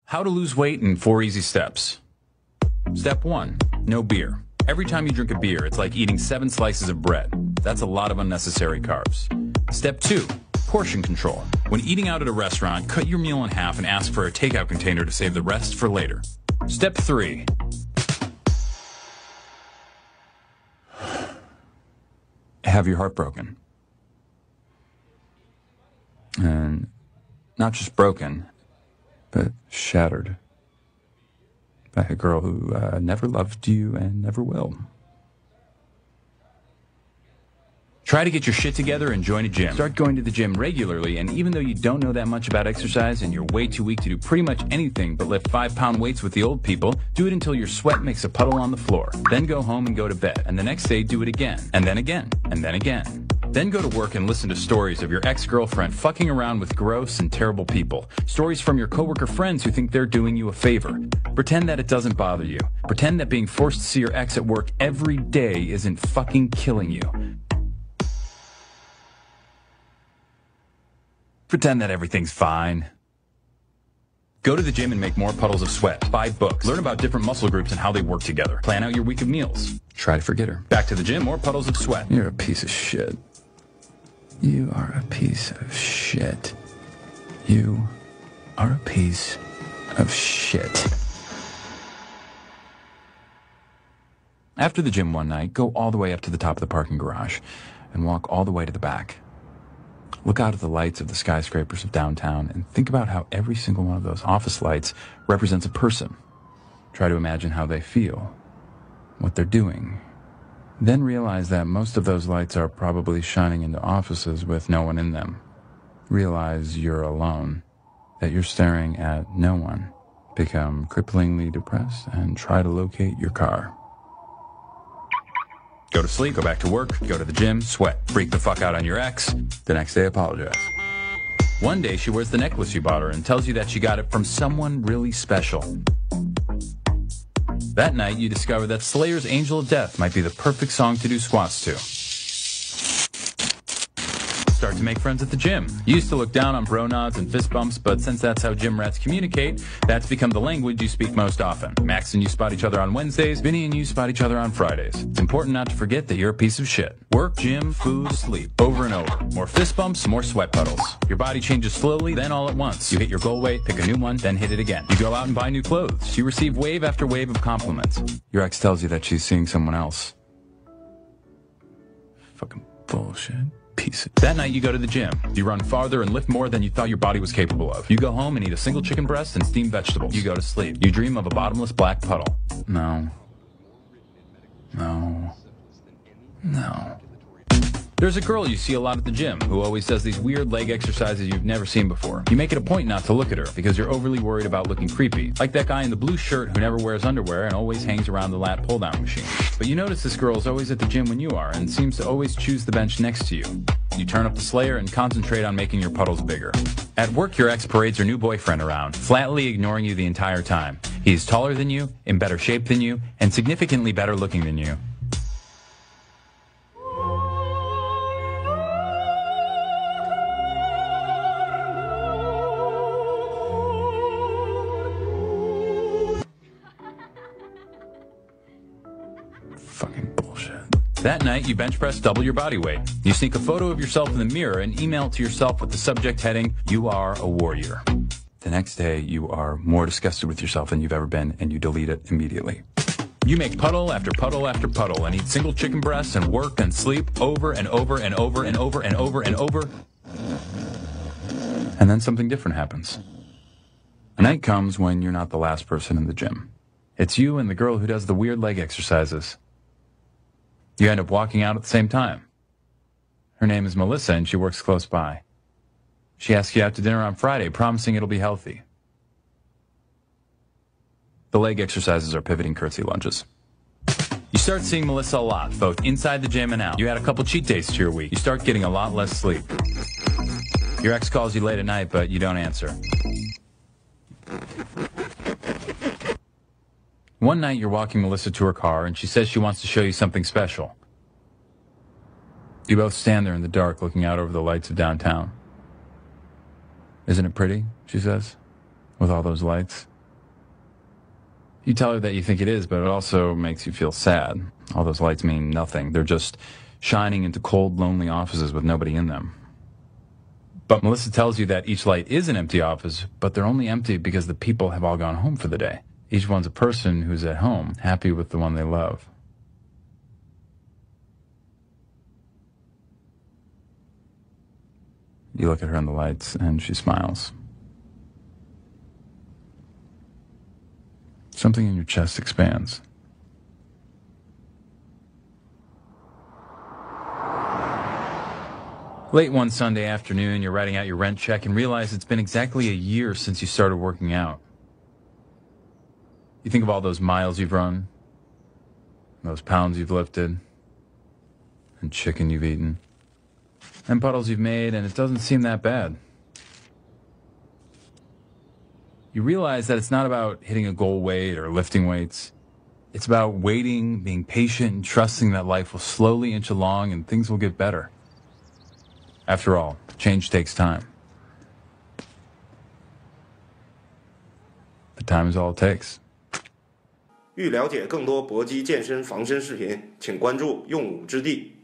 How to lose weight in 4 easy steps. Step 1, no beer. Every time you drink a beer, it's like eating 7 slices of bread. That's a lot of unnecessary carbs. Step 2, portion control. When eating out at a restaurant, cut your meal in half and ask for a takeout container to save the rest for later. Step 3, have your heart broken. And not just broken, but shattered by a girl who never loved you and never will. Try to get your shit together and join a gym. Start going to the gym regularly, and even though you don't know that much about exercise and you're way too weak to do pretty much anything but lift 5-pound weights with the old people, do it until your sweat makes a puddle on the floor. Then go home and go to bed, and the next day do it again, and then again, and then again. Then go to work and listen to stories of your ex-girlfriend fucking around with gross and terrible people. Stories from your coworker friends who think they're doing you a favor. Pretend that it doesn't bother you. Pretend that being forced to see your ex at work every day isn't fucking killing you. Pretend that everything's fine. Go to the gym and make more puddles of sweat. Buy books. Learn about different muscle groups and how they work together. Plan out your week of meals. Try to forget her. Back to the gym, more puddles of sweat. You're a piece of shit. You are a piece of shit. You are a piece of shit. After the gym one night, go all the way up to the top of the parking garage and walk all the way to the back. Look out at the lights of the skyscrapers of downtown and think about how every single one of those office lights represents a person. Try to imagine how they feel, what they're doing. Then realize that most of those lights are probably shining into offices with no one in them. Realize you're alone, that you're staring at no one. Become cripplingly depressed and try to locate your car. Go to sleep, go back to work, go to the gym, sweat, freak the fuck out on your ex, the next day apologize. One day she wears the necklace you bought her and tells you that she got it from someone really special. That night you discover that Slayer's Angel of Death might be the perfect song to do squats to. Start to make friends at the gym. You used to look down on bro nods and fist bumps, but since that's how gym rats communicate, that's become the language you speak most often. Max and you spot each other on Wednesdays, Vinny and you spot each other on Fridays. It's important not to forget that you're a piece of shit. Work, gym, food, sleep, over and over. More fist bumps, more sweat puddles. Your body changes slowly, then all at once. You hit your goal weight, pick a new one, then hit it again. You go out and buy new clothes. You receive wave after wave of compliments. Your ex tells you that she's seeing someone else. Fucking bullshit. That night you go to the gym. You run farther and lift more than you thought your body was capable of. You go home and eat a single chicken breast and steamed vegetables. You go to sleep. You dream of a bottomless black puddle. No. No. No. There's a girl you see a lot at the gym who always does these weird leg exercises you've never seen before. You make it a point not to look at her because you're overly worried about looking creepy. Like that guy in the blue shirt who never wears underwear and always hangs around the lat pull-down machine. But you notice this girl is always at the gym when you are and seems to always choose the bench next to you. You turn up the Slayer and concentrate on making your puddles bigger. At work, your ex parades her new boyfriend around, flatly ignoring you the entire time. He's taller than you, in better shape than you, and significantly better looking than you. Fucking bullshit. That night, you bench press double your body weight. You sneak a photo of yourself in the mirror and email it to yourself with the subject heading, "You are a warrior." The next day, you are more disgusted with yourself than you've ever been, and you delete it immediately. You make puddle after puddle after puddle and eat single chicken breasts and work and sleep over and over and over and over and over and over. And then something different happens. A night comes when you're not the last person in the gym. It's you and the girl who does the weird leg exercises. You end up walking out at the same time. Her name is Melissa and she works close by. She asks you out to dinner on Friday, promising it'll be healthy. The leg exercises are pivoting curtsy lunges. You start seeing Melissa a lot, both inside the gym and out. You add a couple cheat days to your week. You start getting a lot less sleep. Your ex calls you late at night, but you don't answer. One night, you're walking Melissa to her car, and she says she wants to show you something special. You both stand there in the dark, looking out over the lights of downtown. "Isn't it pretty?" she says, "with all those lights?" You tell her that you think it is, but it also makes you feel sad. All those lights mean nothing. They're just shining into cold, lonely offices with nobody in them. But Melissa tells you that each light is an empty office, but they're only empty because the people have all gone home for the day. Each one's a person who's at home, happy with the one they love. You look at her in the lights, and she smiles. Something in your chest expands. Late one Sunday afternoon, you're writing out your rent check and realize it's been exactly a year since you started working out. You think of all those miles you've run, those pounds you've lifted, and chicken you've eaten, and puddles you've made, and it doesn't seem that bad. You realize that it's not about hitting a goal weight or lifting weights. It's about waiting, being patient, and trusting that life will slowly inch along and things will get better. After all, change takes time. But time is all it takes. 欲了解更多搏击健身防身视频，请关注用武之地。